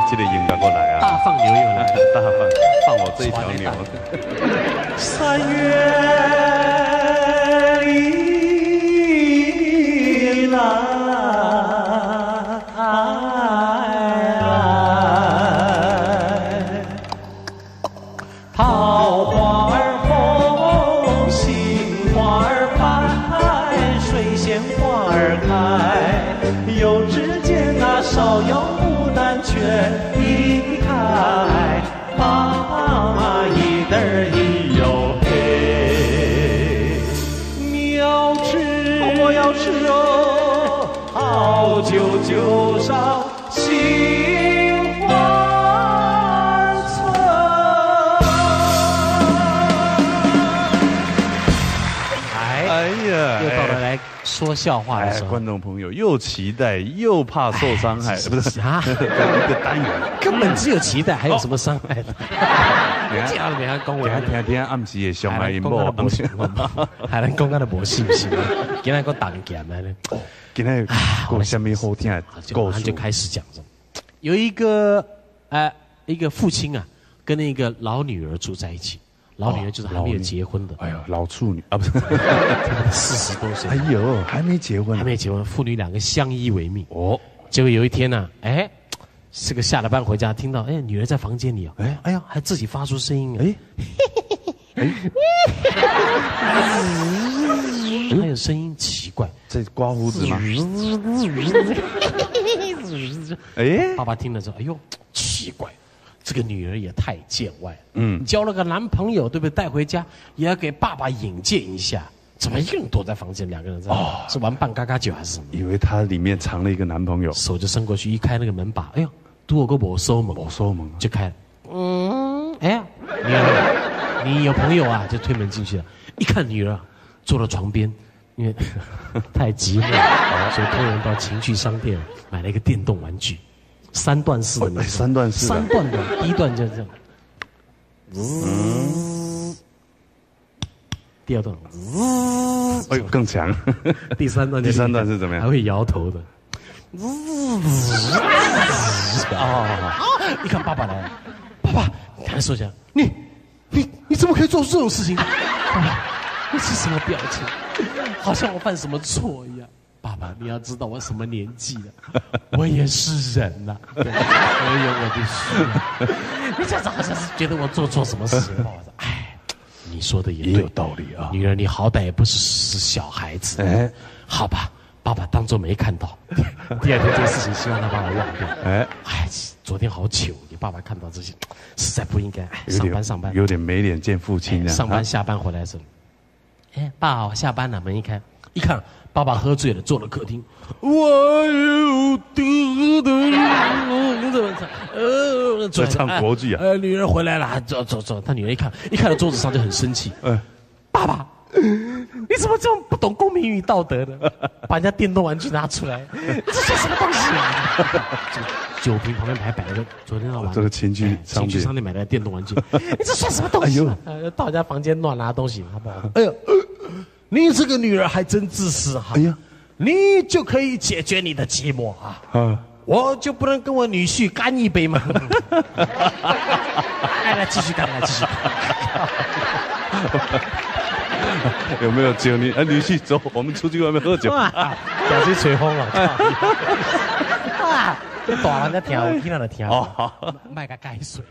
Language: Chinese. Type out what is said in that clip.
这个音乐过来啊！大放牛又来了，大放我这一条牛。三月里来，桃花儿红，杏花儿白，水仙花儿开。有只见那芍药牡丹全移开，妈一得儿一哟嘿，你要吃我要吃哦，好酒就上杏花村。哎呀，又到了来说笑话的时候。观众朋友又期待又怕受伤害，不是啊？一个单元根本只有期待，还有什么伤害的？这样你还讲我，听暗时的上海音波，还能讲他的模是不是？今天个当剑来呢？今天讲什么好听的故事？就开始讲着，有一个父亲啊，跟那个老女儿住在一起。老女儿就是还没有结婚的，哎呦，老处女啊，不是，40多岁，哎呦，还没结婚，还没结婚，父女两个相依为命。哦，结果有一天呢，这个下了班回家，听到女儿在房间里哎呀，还自己发出声音，还有声音奇怪，在刮胡子吗？爸爸听了之后，哎呦，奇怪。这个女儿也太见外了，交了个男朋友，对不对？带回家也要给爸爸引荐一下，怎么硬躲在房间？两个人在是玩扮嘎嘎酒还是什么？以为她里面藏了一个男朋友，手就伸过去，一开那个门把，哎呦，多有个没收门，就开了。女儿，你有朋友啊？就推门进去了，一看女儿坐到床边，因为太寂寞，所以托人到情趣商店买了一个电动玩具。3段式的，3段式，3段的，第一段就这样，第二段，哎呦更强，第三段是怎么样？还会摇头的，一看爸爸来了，爸爸，你还说讲，你怎么可以做出这种事情？爸爸，你是什么表情？好像我犯什么错一样。爸爸，你要知道我什么年纪了，我也是人呐，我有我的需要。你这好像是觉得我做错什么事情吧？我说，你说的也有道理啊。女儿，你好歹也不是小孩子，好吧，爸爸当作没看到。第二天这个事情，希望他把我忘掉。昨天好糗，你爸爸看到这些，实在不应该。上班，有点没脸见父亲啊。上班下班回来的时候，爸，我下班了，门一开，一看。爸爸喝醉了，坐了客厅。我有得的，你怎么唱？在唱国剧啊！女儿回来了，走。他女儿一看到桌子上就很生气。爸爸，你怎么这么不懂公民与道德呢？把人家电动玩具拿出来，这是什么东西啊？酒瓶旁边还摆了个昨天晚上这个情趣商店买的电动玩具，你这算什么东西？到人家房间乱拿东西，好不好？哎呦！你这个女儿还真自私哈！哎呀，你就可以解决你的寂寞啊！我就不能跟我女婿干一杯吗？来，继续干。有没有酒？女婿走，我们出去外面喝酒。表示吹风了。这大人在听，我听到就听。卖个盖水。